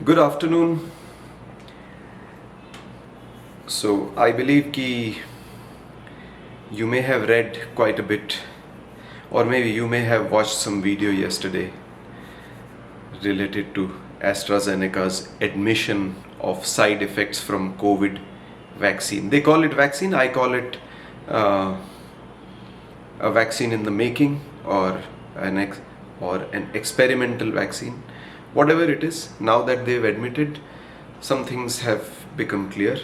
Good afternoon. So I believe ki you may have read quite a bit, or maybe you may have watched some video yesterday related to AstraZeneca's admission of side effects from COVID vaccine. They call it vaccine. I call it uh, a vaccine in the making, or an experimental vaccine. Whatever it is, now that they've admitted, some things have become clear.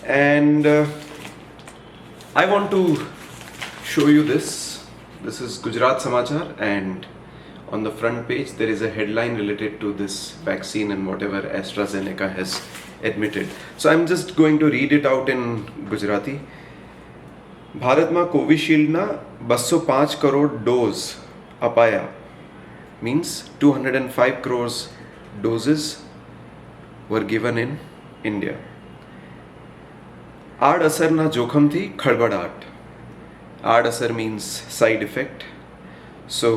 And I want to show you this. This is Gujarat Samachar, and on the front page there is a headline related to this vaccine and whatever AstraZeneca has admitted. So I'm just going to read it out in Gujarati. ભારતમાં કોવિશિલ્ડના 205 crore dose અપાયા, means 205 crores doses were given in India. આડઅસરના જોખમથી ખળભળાટ. આડઅસર means side effect. So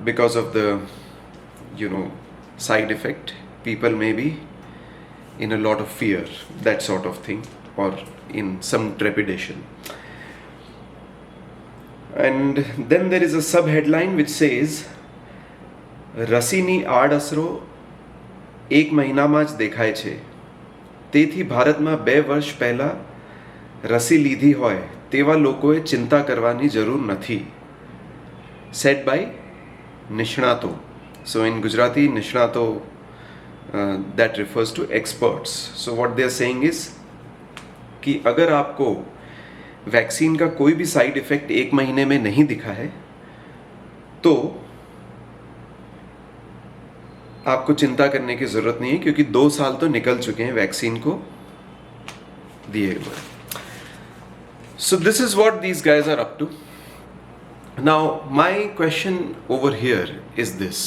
because of the side effect, people may be in a lot of fear, that sort of thing, or in some trepidation. And then there is a sub headline which says રસીની આડઅસરો એક મહિનામાં જ દેખાય છે, તેથી ભારતમાં 2 વર્ષ પહેલા રસી લીધી હોય તેવા લોકોએ ચિંતા કરવાની જરૂર નથી. Said by નિષ્ણાતો. So in Gujarati, નિષ્ણાતો, that refers to experts. So what they are saying is कि अगर आपको वैक्सीन का कोई भी साइड इफेक्ट 1 महीने में नहीं दिखा है तो आपको चिंता करने की ज़रूरत नहीं है, क्योंकि 2 साल तो निकल चुके हैं वैक्सीन को दिए हुए. So this is what these guys are up to. Now my question over here is this: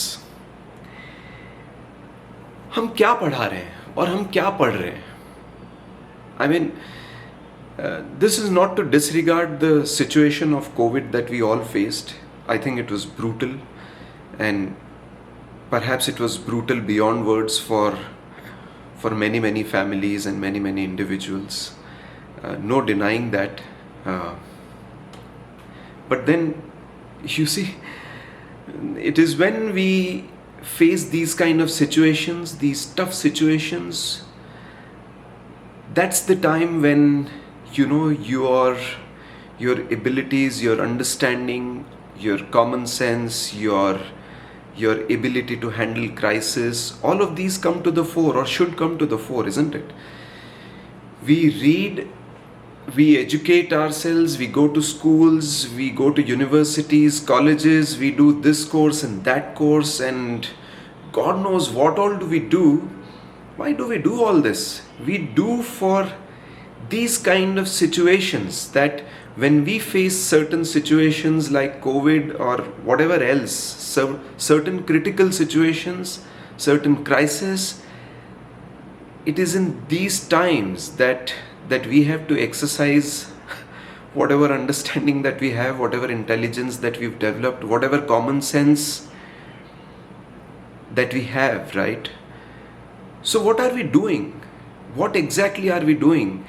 हम क्या पढ़ा रहे हैं और हम क्या पढ़ रहे हैं? I mean, this is not to disregard the situation of COVID that we all faced. I think it was brutal, and perhaps it was brutal beyond words for many families and many individuals. No denying that. But then, you see, it is when we face these kind of situations, these tough situations, that's the time when your abilities, your understanding, your common sense, your ability to handle crisis, all of these come to the fore, or should come to the fore, isn't it? We read, we educate ourselves, we go to schools, we go to universities, colleges, we do this course and that course, and God knows what all do we do. Why do we do all this? We do for these kind of situations, that when we face certain situations like COVID or whatever else, certain critical situations, certain crises, it is in these times that we have to exercise whatever understanding that we have, whatever intelligence that we've developed, whatever common sense that we have, right? So what are we doing? What exactly are we doing?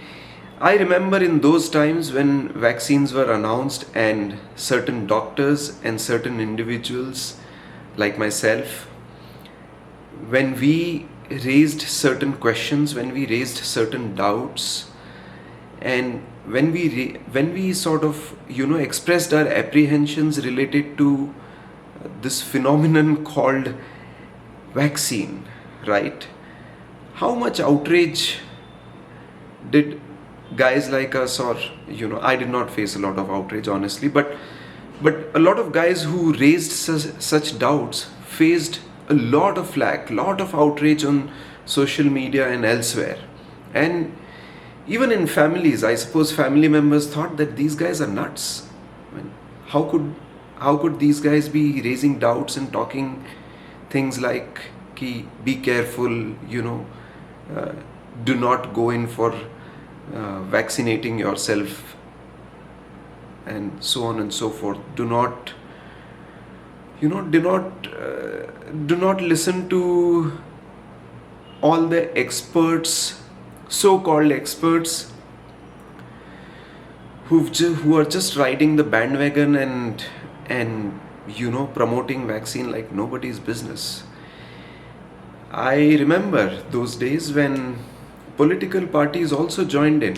I remember in those times when vaccines were announced, and certain doctors and certain individuals like myself, when we raised certain questions, when we raised certain doubts, and when we sort of expressed our apprehensions related to this phenomenon called vaccine, right? How much outrage did guys like us, or I did not face a lot of outrage, honestly, but a lot of guys who raised such doubts faced a lot of flack, lot of outrage on social media and elsewhere. And even in families, I suppose family members thought that these guys are nuts. I mean, how could these guys be raising doubts and talking things like be careful, do not go in for vaccinating yourself, and so on and so forth. Do not do not listen to all the experts, so-called experts, who are just riding the bandwagon and promoting vaccine like nobody's business. I remember those days when political parties also joined in,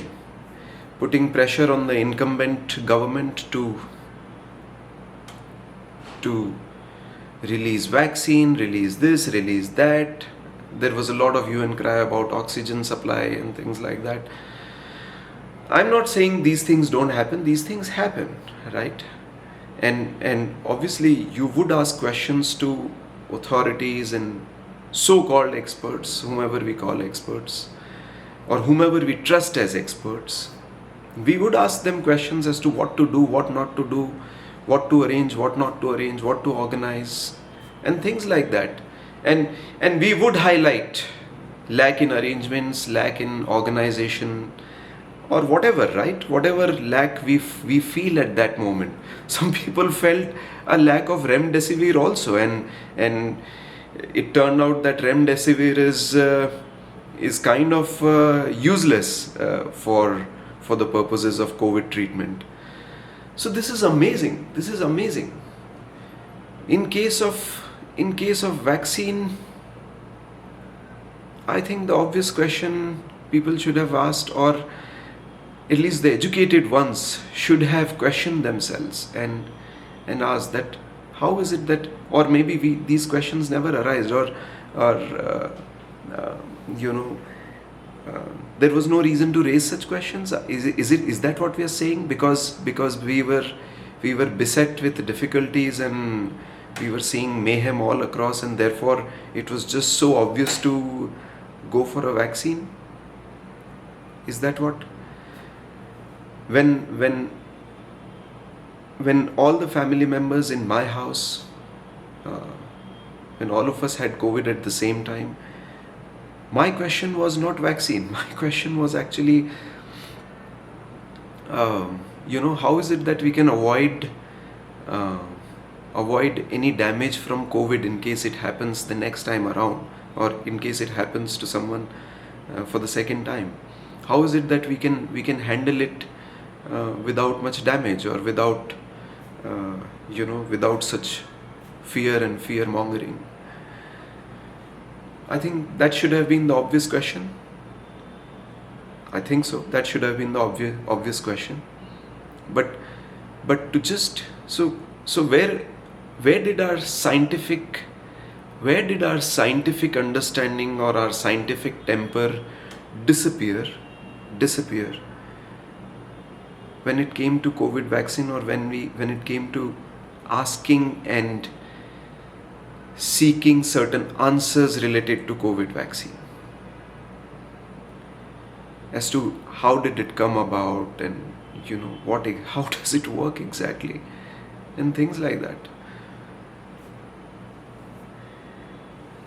putting pressure on the incumbent government to release vaccine, release this, release that. There was a lot of hue and cry about oxygen supply and things like that. I'm not saying these things don't happen. These things happen, right? And obviously you would ask questions to authorities and so-called experts, whomever we call experts, or whomever we trust as experts. We would ask them questions as to what to do, what not to do, what to arrange, what not to arrange, what to organize, and things like that. And we would highlight lack in arrangements, lack in organization, or whatever, right? Whatever lack we feel at that moment. Some people felt a lack of remdesivir also, and it turned out that remdesivir is kind of useless for the purposes of COVID treatment. So this is amazing. This is amazing. In case of vaccine, I think the obvious question people should have asked, or at least the educated ones should have questioned themselves and asked that how is it that, or maybe these questions never arise, or there was no reason to raise such questions. Is that what we are saying? Because we were beset with difficulties and we were seeing mayhem all across, and therefore it was just so obvious to go for a vaccine? Is that what? When all the family members in my house, when all of us had COVID at the same time, my question was not vaccine. My question was actually, how is it that we can avoid any damage from COVID in case it happens the next time around, or in case it happens to someone for the second time? How is it that we can handle it without much damage, or without such fear and fear mongering? I think that should have been the obvious question. I think so. That should have been the obvious question. But to just so where did our scientific understanding or our scientific temper disappear when it came to COVID vaccine, or when it came to asking and seeking certain answers related to COVID vaccine, as to how did it come about, and how does it work exactly, and things like that.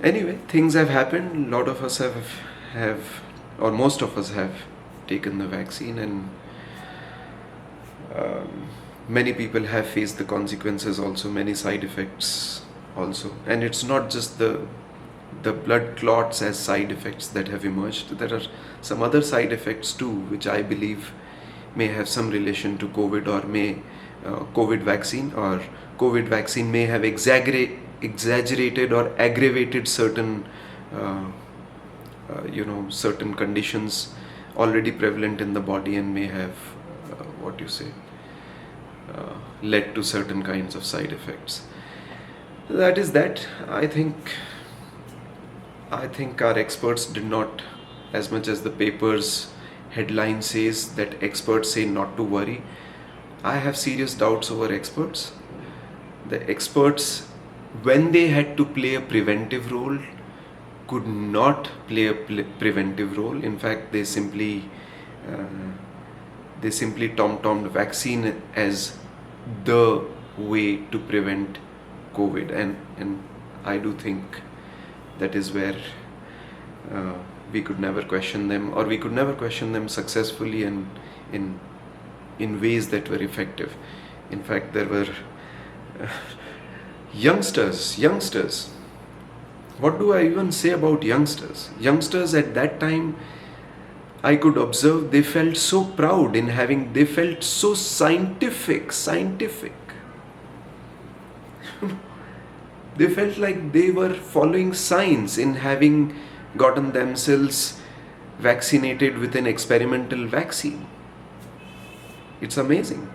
Anyway, things have happened. A lot of us have or most of us have taken the vaccine, and many people have faced the consequences also, many side effects also. And it's not just the blood clots as side effects that have emerged. There are some other side effects too, which I believe may have some relation to COVID, or COVID vaccine may have exaggerated or aggravated certain certain conditions already prevalent in the body, and may have led to certain kinds of side effects. That is that. I think our experts did not, as much as the paper's headline says that experts say not to worry, I have serious doubts over experts. The experts, when they had to play a preventive role, could not play a preventive role. In fact, they simply tom-tommed vaccine as the way to prevent COVID, and I do think that is where we could never question them, or we could never question them successfully and in ways that were effective. In fact, there were youngsters What do I even say about youngsters? Youngsters at that time, I could observe they felt so proud in having, they felt so scientific. They felt like they were following science in having gotten themselves vaccinated with an experimental vaccine. It's amazing.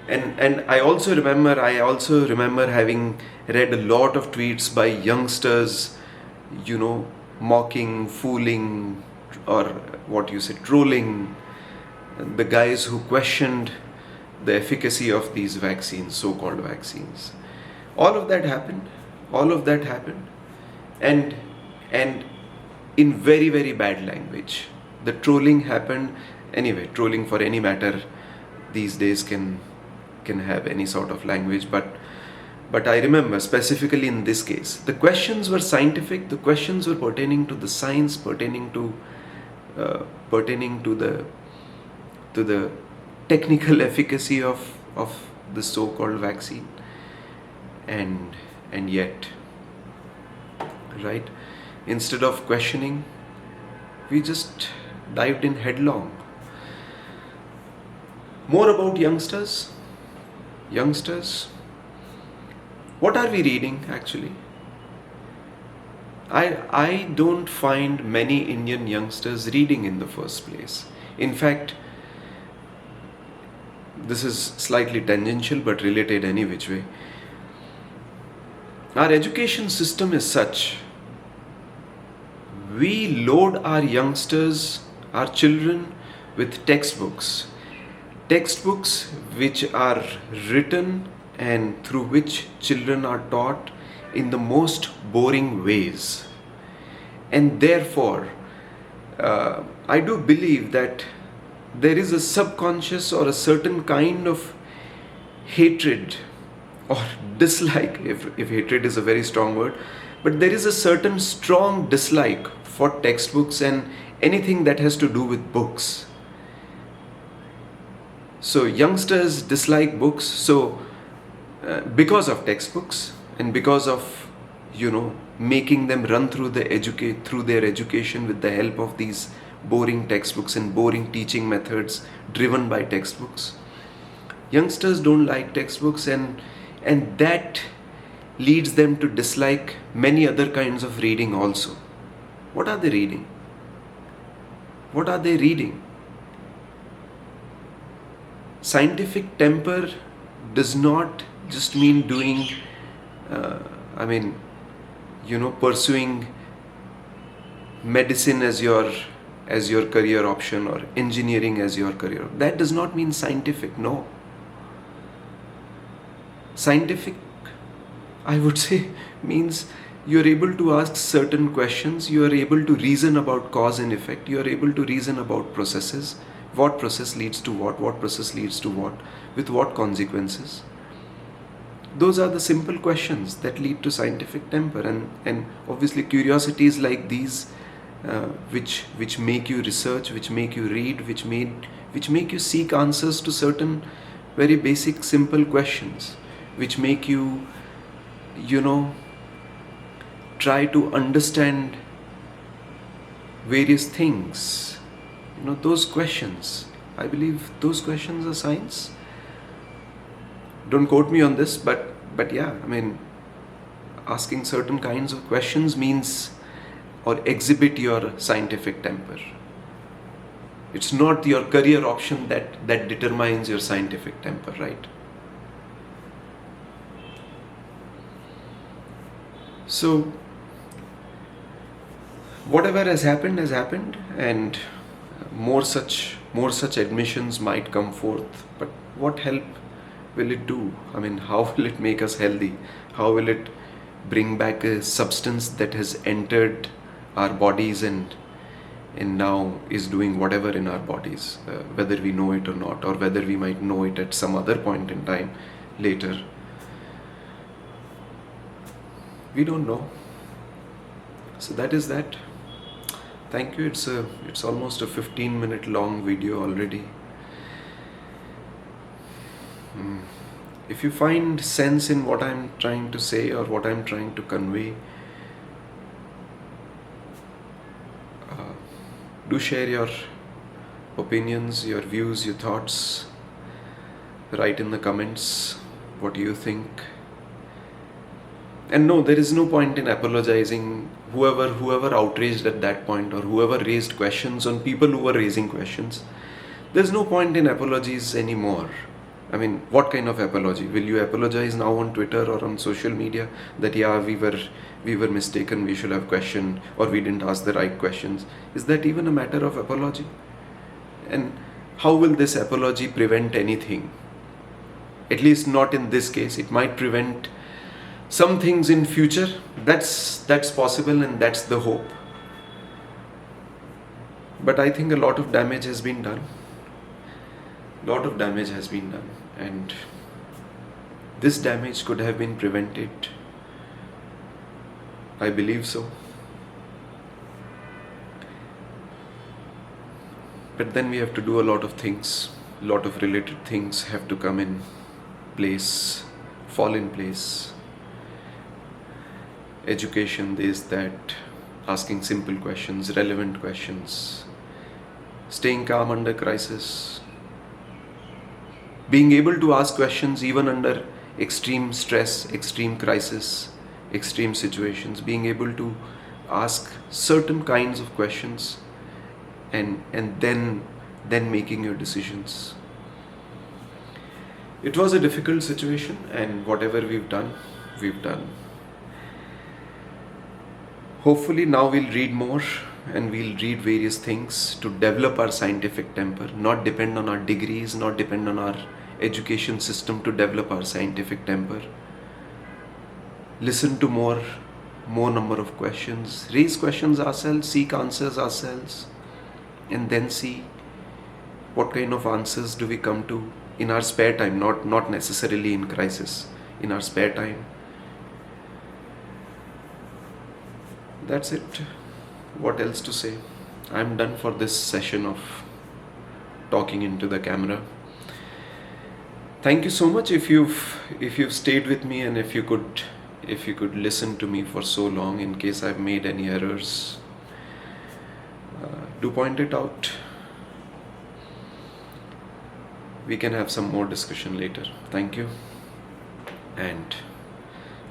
And I also remember having read a lot of tweets by youngsters, mocking, fooling, or what you say, trolling the guys who questioned the efficacy of these vaccines, so-called vaccines. All of that happened. And in very, very bad language. The trolling happened. Anyway, trolling for any matter these days can have any sort of language, but I remember specifically in this case, the questions were scientific. The questions were pertaining to the science, pertaining to the technical efficacy of the so-called vaccine, and yet, right, instead of questioning, we just dived in headlong. More about youngsters. What are we reading actually? I don't find many Indian youngsters reading in the first place. In fact, this is slightly tangential but related any which way. Our education system is such, we load our youngsters, our children, with textbooks which are written and through which children are taught in the most boring ways. And therefore, I do believe that there is a subconscious or a certain kind of hatred or dislike, if hatred is a very strong word, but there is a certain strong dislike for textbooks and anything that has to do with books. So youngsters dislike books, because of textbooks and because of making them run through their education with the help of these boring textbooks and boring teaching methods driven by textbooks. Youngsters don't like textbooks, and that leads them to dislike many other kinds of reading also. What are they reading? Scientific temper does not just mean doing, pursuing medicine as your career option or engineering as your career. That does not mean scientific, no. Scientific, I would say, means you are able to ask certain questions, you are able to reason about cause and effect, you are able to reason about processes. What process leads to what process leads to what, with what consequences. Those are the simple questions that lead to scientific temper, and obviously curiosities like these which make you research, which make you read, which make you seek answers to certain very basic simple questions, which make you try to understand various things. Those questions, I believe those questions are science. Don't quote me on this, but yeah, asking certain kinds of questions means or exhibit your scientific temper. It's not your career option that determines your scientific temper, right? So whatever has happened, and more such admissions might come forth, but what help will it do? How will it make us healthy? How will it bring back a substance that has entered our bodies and now is doing whatever in our bodies, whether we know it or not, or whether we might know it at some other point in time later? We don't know. So that is that. Thank you. It's almost a 15-minute long video already. If you find sense in what I'm trying to say or what I'm trying to convey, do share your opinions, your views, your thoughts. Write in the comments what do you think. And no, there is no point in apologizing. Whoever outraged at that point, or whoever raised questions on people who were raising questions, there's no point in apologies anymore. I mean, what kind of apology? Will you apologize now on Twitter or on social media that yeah, we were mistaken, we should have questioned, or we didn't ask the right questions? Is that even a matter of apology? And how will this apology prevent anything? At least not in this case. It might prevent some things in future. That's possible, and that's the hope. But I think a lot of damage has been done. And this damage could have been prevented. I believe so. But then we have to do a lot of things. A lot of related things have to come in place, fall in place. Education, this, that, asking simple questions, relevant questions, staying calm under crisis, being able to ask questions even under extreme stress, extreme crisis, extreme situations, being able to ask certain kinds of questions and then making your decisions. It was a difficult situation, and whatever we've done. Hopefully now we'll read more, and we'll read various things to develop our scientific temper, not depend on our degrees, not depend on our education system to develop our scientific temper. Listen to more number of questions, raise questions ourselves, seek answers ourselves, and then see what kind of answers do we come to in our spare time, not necessarily in crisis, in our spare time. That's it. What else to say? I'm done for this session of talking into the camera. Thank you so much if you've stayed with me, and if you could listen to me for so long. In case I've made any errors, do point it out. We can have some more discussion later. Thank you. And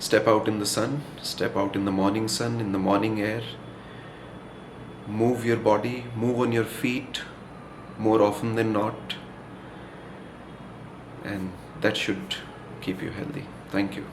step out in the sun, step out in the morning sun, in the morning air. Move your body, move on your feet more often than not. And that should keep you healthy. Thank you.